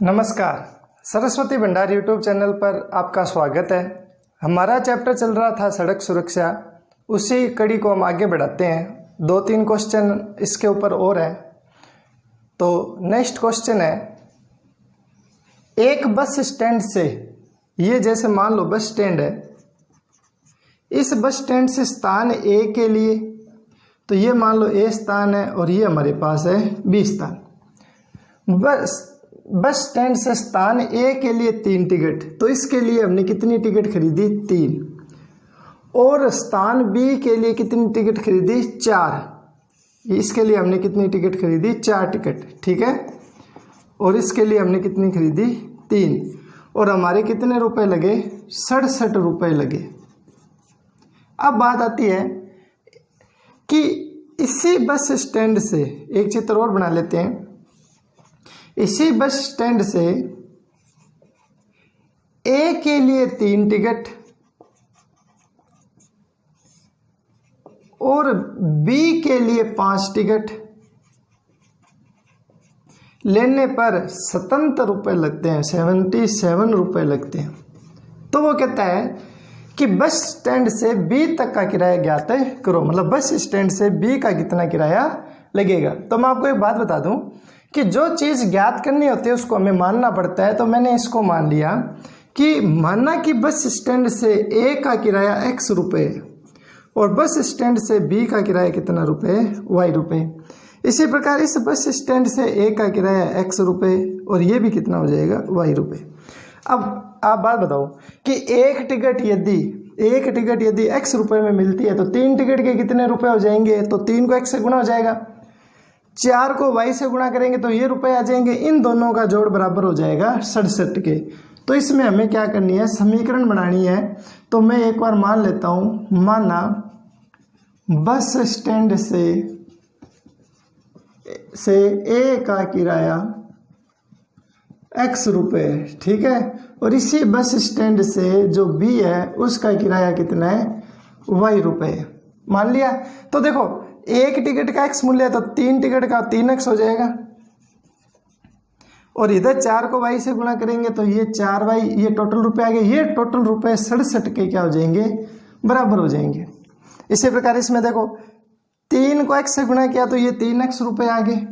नमस्कार। सरस्वती भंडार YouTube channel पर आपका स्वागत है। हमारा चैप्टर चल रहा था सड़क सुरक्षा, उसी कड़ी को हम आगे बढ़ाते हैं। 2-3 क्वेश्चन इसके ऊपर और है। तो नेक्स्ट क्वेश्चन है, एक बस स्टैंड से, ये जैसे मान लो बस स्टैंड है, इस बस स्टैंड से स्थान ए के लिए, तो ये मान लो ए स्थान है और ये हमारे पास है बी स्थान। बस स्टैंड से स्थान ए के लिए 3 टिकट, तो इसके लिए हमने कितनी टिकट खरीदी? 3। और स्थान बी के लिए कितनी टिकट खरीदी? 4। इसके लिए हमने कितनी टिकट खरीदी? 4 टिकट, ठीक है। और इसके लिए हमने कितनी खरीदी? 3। और हमारे कितने रुपए लगे? 67 रुपये लगे। अब बात आती है कि इसी बस स्टैंड से एक चित्र और बना लेते हैं। इसी बस स्टैंड से ए के लिए 3 टिकट और बी के लिए 5 टिकट लेने पर 77 रुपये लगते हैं, 77 रुपये लगते हैं। तो वो कहता है कि बस स्टैंड से बी तक का किराया ज्ञात करो, मतलब बस स्टैंड से बी का कितना किराया लगेगा। तो मैं आपको एक बात बता दूं कि जो चीज़ ज्ञात करनी होती है उसको हमें मानना पड़ता है। तो मैंने इसको मान लिया कि माना कि बस स्टैंड से ए का किराया x रुपये और बस स्टैंड से बी का किराया कितना रुपये? y रुपये। इसी प्रकार इस बस स्टैंड से ए का किराया x रुपये और ये भी कितना हो जाएगा? y रुपये। अब आप बात बताओ कि एक टिकट यदि x रुपये में मिलती है तो 3 टिकट के कितने रुपए हो जाएंगे? तो 3 को x से गुणा हो जाएगा, 4 को y से गुणा करेंगे तो ये रुपए आ जाएंगे। इन दोनों का जोड़ बराबर हो जाएगा 67 के। तो इसमें हमें क्या करनी है? समीकरण बनानी है। तो मैं एक बार मान लेता हूं, माना बस स्टैंड से ए का किराया x रुपये, ठीक है, और इसी बस स्टैंड से जो बी है उसका किराया कितना है? y रुपये मान लिया। तो देखो एक टिकट का x मूल्य है तो 3 टिकट का 3x हो जाएगा और इधर 4 को y से गुणा करेंगे तो ये 4y, ये टोटल रुपए आ गए। ये टोटल रुपए 67 के क्या हो जाएंगे? बराबर हो जाएंगे। इसी प्रकार इसमें देखो 3 को x से गुणा किया तो ये 3x रुपए आ गए।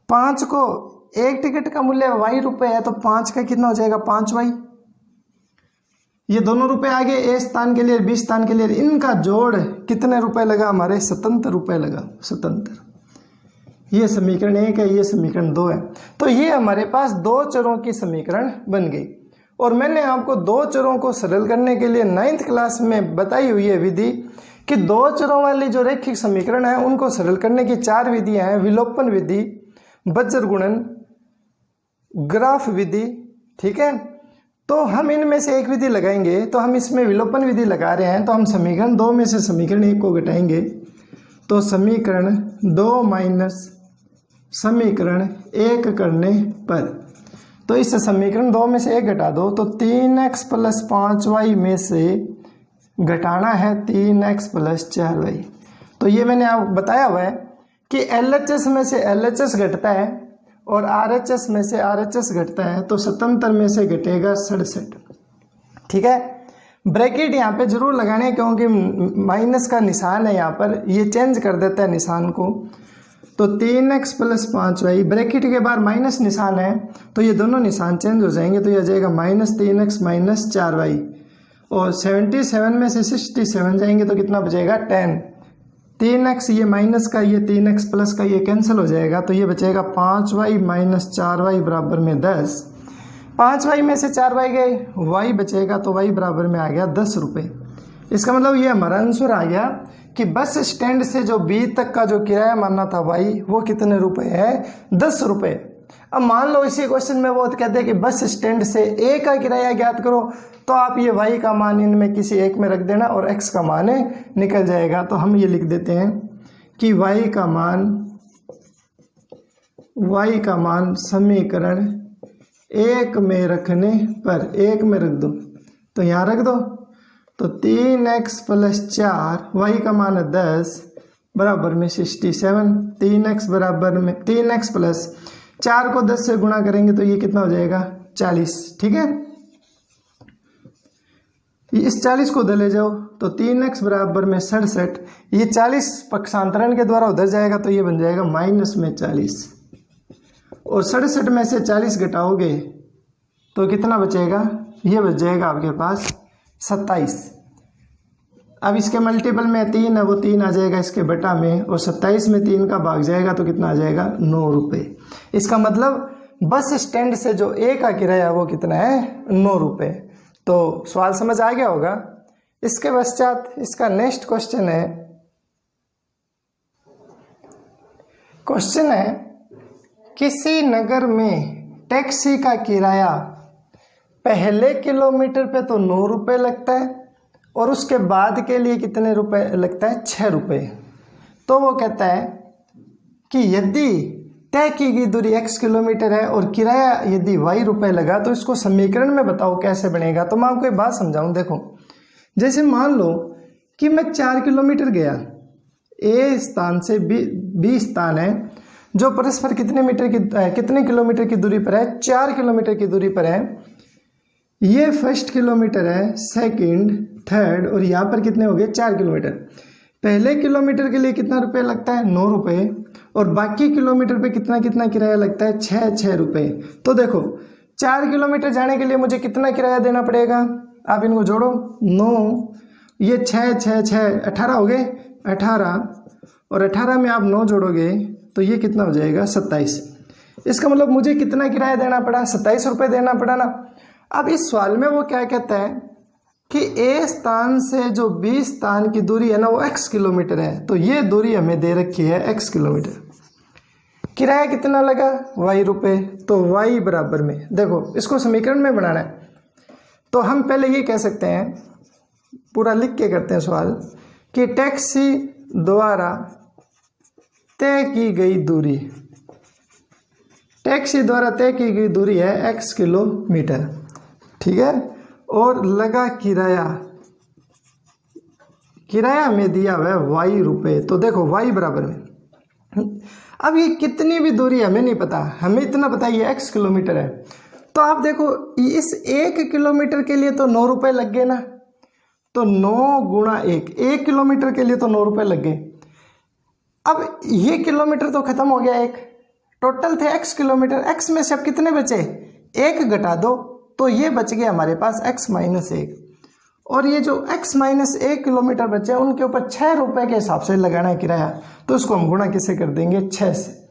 5 को, एक टिकट का मूल्य y रुपये है तो 5 का कितना हो जाएगा? 5y। ये दोनों रुपए आ गए ए स्थान के लिए, बी स्थान के लिए। इनका जोड़ कितने रुपए लगा? हमारे 77 रुपये लगा, 77। ये समीकरण 1 है, ये समीकरण 2 है। तो ये हमारे पास 2 चरों की समीकरण बन गई। और मैंने आपको 2 चरों को सरल करने के लिए 9th क्लास में बताई हुई है विधि कि 2 चरों वाली जो रैखिक समीकरण है उनको सरल करने की 4 विधियां हैं। विलोपन विधि, बज्र गुणन, ग्राफ विधि, ठीक है। तो हम इनमें से एक विधि लगाएंगे। तो हम इसमें विलोपन विधि लगा रहे हैं, तो हम समीकरण 2 में से समीकरण 1 को घटाएंगे। तो समीकरण 2 माइनस समीकरण 1 करने पर, तो इस समीकरण 2 में से 1 घटा दो तो 3x + 5y में से घटाना है 3x + 4y। तो ये मैंने आपको बताया हुआ है कि LHS में से LHS घटता है और RHS में से RHS घटता है। तो 77 में से घटेगा 67, ठीक है। ब्रैकेट यहाँ पे जरूर लगाने क्योंकि माइनस का निशान है यहाँ पर, ये चेंज कर देता है निशान को। तो 3x + 5y, ब्रैकेट के बाद माइनस निशान है तो ये दोनों निशान चेंज हो जाएंगे। तो ये आ जाएगा -3x - 4y और 77 में से 67 जाएंगे तो कितना बचेगा? 10। 3x, ये माइनस का, ये 3x प्लस का ये कैंसिल हो जाएगा तो ये बचेगा 5y - 4y बराबर में 10। 5y में से 4y गए, y बचेगा तो y बराबर में आ गया 10 रुपये। इसका मतलब ये हमारा आंसर आ गया कि बस स्टैंड से जो बी तक का जो किराया मानना था y, वो कितने रुपए है? 10 रुपये। अब मान लो इसी क्वेश्चन में वो कहते हैं कि बस स्टैंड से ए का किराया ज्ञात करो, तो आप ये y का मान इनमें किसी एक में रख देना और x का मान निकल जाएगा। तो हम ये लिख देते हैं कि y का मान समीकरण 1 में रखने पर, 1 में रख दो तो यहाँ रख दो, तो 3x + 4, y का मान है 10 बराबर में 67। 3x बराबर में 3x + 4 को 10 से गुणा करेंगे तो ये कितना हो जाएगा 40। ठीक है, इस 40 को उधर ले जाओ तो 3x बराबर में 67। ये 40 पक्षांतरण के द्वारा उधर जाएगा तो ये बन जाएगा माइनस में 40, और 67 में से 40 घटाओगे तो कितना बचेगा, ये बच जाएगा आपके पास 27। अब इसके मल्टीपल में 3 है, वो 3 आ जाएगा इसके बटा में, और 27 में 3 का भाग जाएगा तो कितना आ जाएगा 9 रुपये। इसका मतलब बस स्टैंड से जो ए का किराया वो कितना है 9 रुपये। तो सवाल समझ आ गया होगा। इसके पश्चात इसका नेक्स्ट क्वेश्चन है, किसी नगर में टैक्सी का किराया पहले किलोमीटर पे तो 9 रुपये लगता है और उसके बाद के लिए कितने रुपए लगता है 6 रुपये। तो वो कहता है कि यदि तय की गई दूरी x किलोमीटर है और किराया यदि y रुपये लगा तो इसको समीकरण में बताओ कैसे बनेगा। तो मैं आपको एक बात समझाऊं, देखो जैसे मान लो कि मैं 4 किलोमीटर गया, A स्थान से B स्थान है जो परस्पर कितने किलोमीटर की दूरी पर है, 4 किलोमीटर की दूरी पर है। ये फर्स्ट किलोमीटर है, सेकंड, थर्ड, और यहाँ पर कितने हो गए 4 किलोमीटर। पहले किलोमीटर के लिए कितना रुपये लगता है 9 रुपये, और बाकी किलोमीटर पे कितना किराया लगता है 6 रुपये। तो देखो 4 किलोमीटर जाने के लिए मुझे कितना किराया देना पड़ेगा, आप इनको जोड़ो 9, ये 6 18 हो गए 18, और 18 में आप 9 जोड़ोगे तो ये कितना हो जाएगा 27। इसका मतलब मुझे कितना किराया देना पड़ा 27 रुपये देना पड़ा ना। अब इस सवाल में वो क्या कहता है कि ए स्थान से जो बी स्थान की दूरी है ना वो x किलोमीटर है, तो ये दूरी हमें दे रखी है x किलोमीटर। किराया कितना लगा y रुपये, तो y बराबर में देखो इसको समीकरण में बनाना है तो हम पहले ये कह सकते हैं, पूरा लिख के करते हैं सवाल, कि टैक्सी द्वारा तय की गई दूरी, टैक्सी द्वारा तय की गई दूरी है x किलोमीटर, ठीक है, और लगा किराया में दिया हुआ है y रुपये। तो देखो y बराबर में, अब ये कितनी भी दूरी हमें नहीं पता, हमें इतना पता है ये x किलोमीटर है। तो आप देखो इस 1 किलोमीटर के लिए तो 9 रुपये लग गए ना, तो 9 गुणा 1 किलोमीटर के लिए तो 9 रुपये लग गए। अब ये किलोमीटर तो खत्म हो गया, एक टोटल थे x किलोमीटर, x में से अब कितने बचे 1 घटा दो तो ये बच गया हमारे पास x माइनस 1, और ये जो x माइनस 1 किलोमीटर बचे उनके ऊपर 6 रुपये के हिसाब से लगाना है किराया, तो इसको हम गुणा किससे कर देंगे 6 से।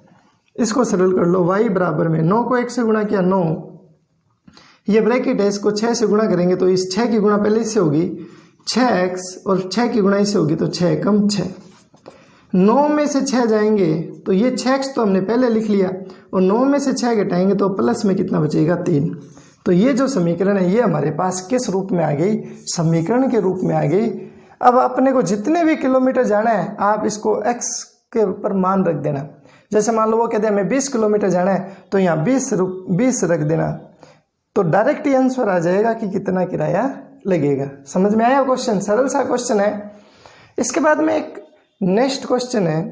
इसको सरल कर लो, y बराबर में 9 को 1 से गुणा किया 9, ये ब्रैकेट है, इसको 6 से गुणा करेंगे तो इस 6 की गुणा पहले इससे होगी 6x, और 6 की गुणा इससे होगी तो 6 कम 6, 9 में से 6 जाएंगे तो ये 6x तो हमने पहले लिख लिया, और 9 में से 6 घटाएंगे तो प्लस में कितना बचेगा 3। तो ये जो समीकरण है ये हमारे पास किस रूप में आ गई, समीकरण के रूप में आ गई। अब अपने को जितने भी किलोमीटर जाना है आप इसको x के ऊपर मान रख देना। जैसे मान लो वो कहते हैं हमें 20 किलोमीटर जाना है तो यहाँ 20 रख देना, तो डायरेक्ट ही आंसर आ जाएगा कि कितना किराया लगेगा। समझ में आया क्वेश्चन, सरल सा क्वेश्चन है। इसके बाद में एक नेक्स्ट क्वेश्चन है,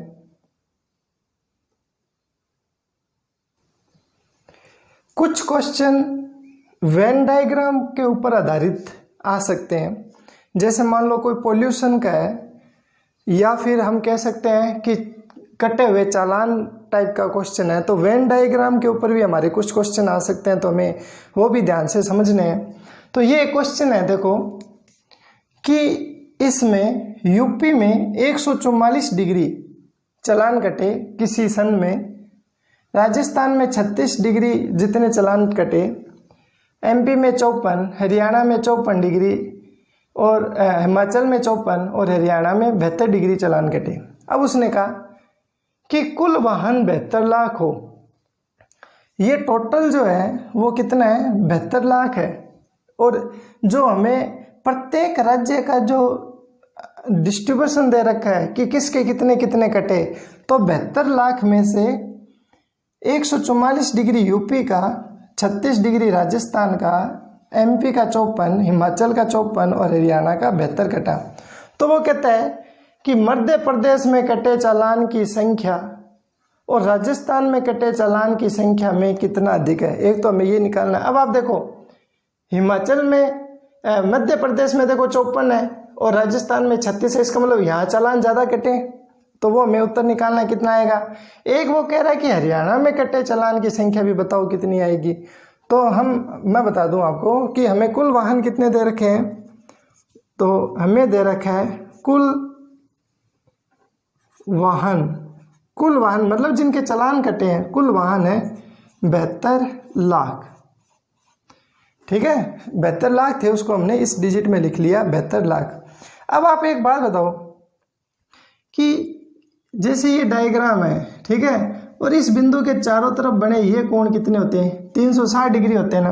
कुछ क्वेश्चन वेन डायग्राम के ऊपर आधारित आ सकते हैं। जैसे मान लो कोई पोल्यूशन का है, या फिर हम कह सकते हैं कि कटे हुए चालान टाइप का क्वेश्चन है, तो वेन डायग्राम के ऊपर भी हमारे कुछ क्वेश्चन आ सकते हैं, तो हमें वो भी ध्यान से समझने हैं। तो ये क्वेश्चन है देखो कि इसमें यूपी में 144 डिग्री चालान कटे किसी सन में, राजस्थान में 36 डिग्री जितने चालान कटे, एमपी में 54, हरियाणा में 54 डिग्री, और हिमाचल में 54 और हरियाणा में 72 डिग्री चालान कटे। अब उसने कहा कि कुल वाहन 72 लाख हो, ये टोटल जो है वो कितना है 72 लाख है, और जो हमें प्रत्येक राज्य का जो डिस्ट्रीब्यूशन दे रखा है कि किसके कितने कितने कटे, तो 72 लाख में से 144 डिग्री यूपी का, 36 डिग्री राजस्थान का, एमपी का 54, हिमाचल का 54 और हरियाणा का 72 कटा। तो वो कहता है कि मध्य प्रदेश में कटे चालान की संख्या और राजस्थान में कटे चालान की संख्या में कितना अधिक है। एक तो हमें ये निकालना है। अब आप देखो हिमाचल में मध्य प्रदेश में देखो 54 है और राजस्थान में 36 है, इसका मतलब यहाँ चालान ज़्यादा कटे, तो वो हमें उत्तर निकालना है कितना आएगा। एक वो कह रहा है कि हरियाणा में कटे चालान की संख्या भी बताओ कितनी आएगी। तो मैं बता दूं आपको कि हमें कुल वाहन कितने दे रखे हैं, तो हमें दे रखा है कुल वाहन मतलब जिनके चालान कटे हैं, कुल वाहन है 72 लाख। ठीक है, 72 लाख थे, उसको हमने इस डिजिट में लिख लिया 72 लाख। अब आप एक बात बताओ कि जैसे ये डायग्राम है, ठीक है, और इस बिंदु के चारों तरफ बने ये कोण कितने होते हैं, 360 डिग्री होते हैं ना।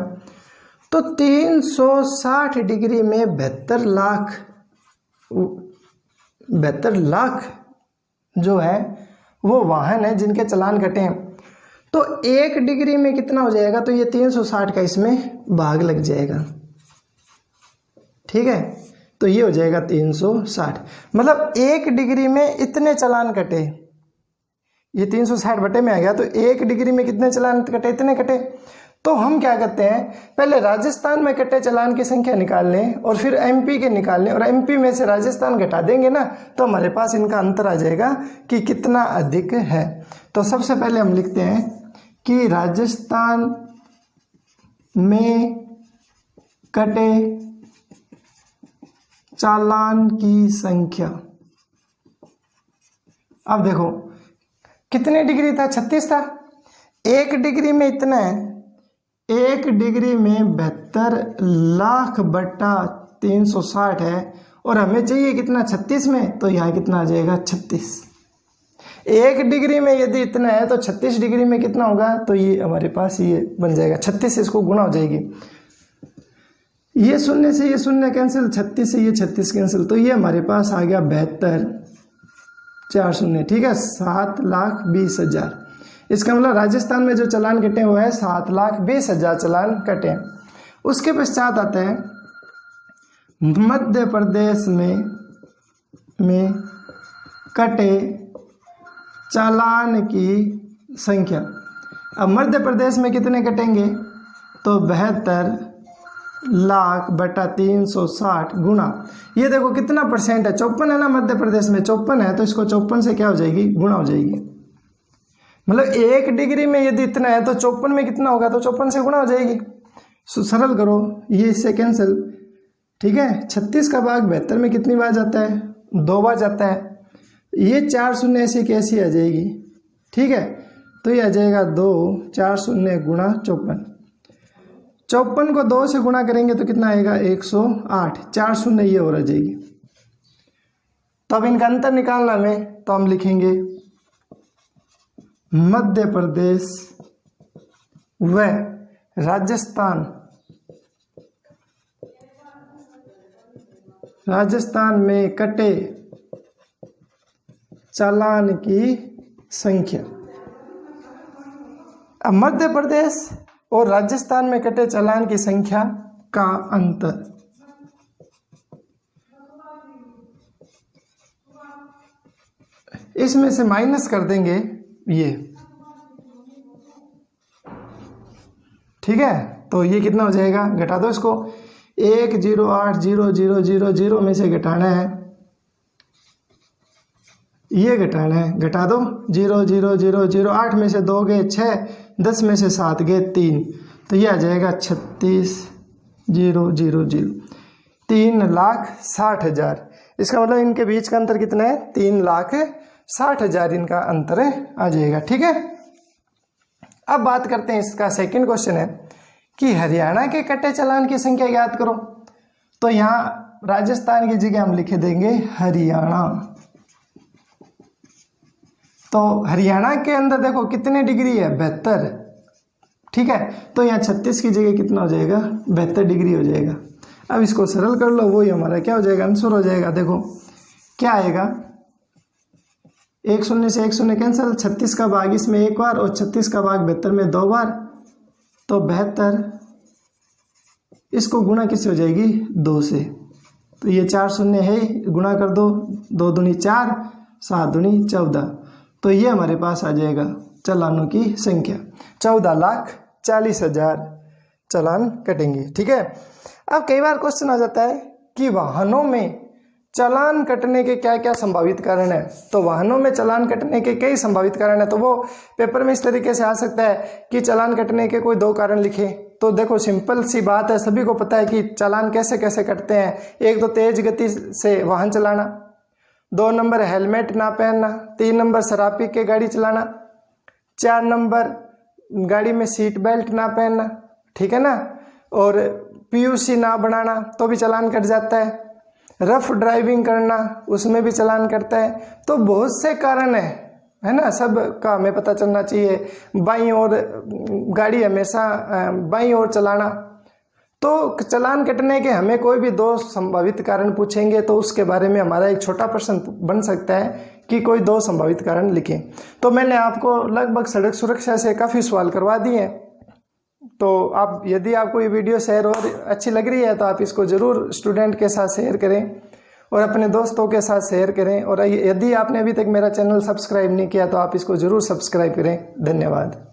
तो 360 डिग्री में 72 लाख जो है वो वाहन है जिनके चालान कटे हैं। तो 1 डिग्री में कितना हो जाएगा, तो ये 360 का इसमें भाग लग जाएगा। ठीक है, तो ये हो जाएगा 360, मतलब 1 डिग्री में इतने चालान कटे। ये 360 बटे में आ गया, तो 1 डिग्री में कितने चालान कटे, इतने कटे। तो हम क्या करते हैं, पहले राजस्थान में कटे चालान की संख्या निकाल लें और फिर एमपी के निकाल लें और एमपी में से राजस्थान घटा देंगे ना, तो हमारे पास इनका अंतर आ जाएगा कि कितना अधिक है। तो सबसे पहले हम लिखते हैं कि राजस्थान में कटे चालान की संख्या। अब देखो कितने डिग्री था, 36 था। 1 डिग्री में इतना है, 1 डिग्री में 72 लाख बटा 360 है और हमें चाहिए कितना, 36 में, तो यहाँ कितना आ जाएगा 36। 1 डिग्री में यदि इतना है तो 36 डिग्री में कितना होगा, तो ये हमारे पास ये बन जाएगा 36, इसको गुणा हो जाएगी। ये शून्य से ये शून्य कैंसिल, 36 से ये 36 कैंसिल, तो ये हमारे पास आ गया 72 4 शून्य। ठीक है, 7,20,000। इसका मतलब राजस्थान में जो चालान कटे हुए हैं 7,20,000 चालान कटे हैं। उसके पश्चात आते हैं मध्य प्रदेश में कटे चालान की संख्या। अब मध्य प्रदेश में कितने कटेंगे, तो 72 लाख बटा 360 गुणा, ये देखो कितना परसेंट है, 54 है ना, मध्य प्रदेश में 54 है, तो इसको 54 से क्या हो जाएगी, गुणा हो जाएगी। मतलब 1 डिग्री में यदि इतना है तो 54 में कितना होगा, तो 54 से गुणा हो जाएगी। सरल करो, ये इससे कैंसिल। ठीक है, 36 का भाग 72 में कितनी बार जाता है, 2 बार जाता है। ये 4 शून्य ऐसी कैसी आ जाएगी। ठीक है, तो ये आ जाएगा 2 4 शून्य गुणा 54। 54 को 2 से गुणा करेंगे तो कितना आएगा, 108। 4 शून्य ये और आ जाएगी। तो अब इनका अंतर निकालना में, तो हम लिखेंगे मध्य प्रदेश व राजस्थान में कटे चालान की संख्या। अब मध्य प्रदेश और राजस्थान में कटे चालान की संख्या का अंतर। इसमें से माइनस कर देंगे ये। ठीक है, तो ये कितना हो जाएगा, घटा दो इसको। 108,0,0,0,0 में से घटाना है, ये घटाना है, घटा दो। 0,0,0,0, 8 में से 2 गए 6, 10 में से 7 गए 3, तो ये आ जाएगा 36,000, 3,60,000। इसका मतलब इनके बीच का अंतर कितना है, 3,60,000 इनका अंतर आ जाएगा। ठीक है, अब बात करते हैं, इसका सेकंड क्वेश्चन है कि हरियाणा के कटे चालान की संख्या याद करो। तो यहाँ राजस्थान की जगह हम लिखे देंगे हरियाणा। तो हरियाणा के अंदर देखो कितने डिग्री है, 72। ठीक है, तो यहाँ 36 की जगह कितना हो जाएगा, 72 डिग्री हो जाएगा। अब इसको सरल कर लो, वही हमारा क्या हो जाएगा, आंसर हो जाएगा। देखो क्या आएगा, 1 शून्य से 1 शून्य कैंसिल, 36 का भाग इसमें 1 बार और 36 का भाग 72 में 2 बार, तो 72। इसको गुणा किससे हो जाएगी, 2 से। तो ये 4 शून्य है, गुणा कर दो, 2 दूनी 4, 7 दूनी 14, तो ये हमारे पास आ जाएगा चालानों की संख्या 14,40,000 चालान कटेंगे। ठीक है। अब कई बार क्वेश्चन आ जाता है कि वाहनों में चालान कटने के क्या क्या संभावित कारण है। तो वाहनों में चालान कटने के कई संभावित कारण है। तो वो पेपर में इस तरीके से आ सकता है कि चालान कटने के कोई 2 कारण लिखे। तो देखो सिंपल सी बात है, सभी को पता है कि चालान कैसे कैसे कटते हैं। एक तो तेज गति से वाहन चलाना, 2 नंबर हेलमेट ना पहनना, 3 नंबर शराब पी के गाड़ी चलाना, 4 नंबर गाड़ी में सीट बेल्ट ना पहनना, ठीक है ना, और पीयूसी ना बनाना तो भी चालान कट जाता है, रफ ड्राइविंग करना उसमें भी चालान करता है। तो बहुत से कारण है ना, सब का हमें पता चलना चाहिए। बाईं ओर गाड़ी हमेशा बाईं ओर चलाना, तो चालान कटने के हमें कोई भी 2 संभावित कारण पूछेंगे तो उसके बारे में हमारा एक छोटा प्रश्न बन सकता है कि कोई 2 संभावित कारण लिखें। तो मैंने आपको लगभग सड़क सुरक्षा से काफ़ी सवाल करवा दिए हैं। तो आप यदि आपको ये वीडियो शेयर और अच्छी लग रही है तो आप इसको ज़रूर स्टूडेंट के साथ शेयर करें और अपने दोस्तों के साथ शेयर करें। और यदि आपने अभी तक मेरा चैनल सब्सक्राइब नहीं किया तो आप इसको ज़रूर सब्सक्राइब करें। धन्यवाद।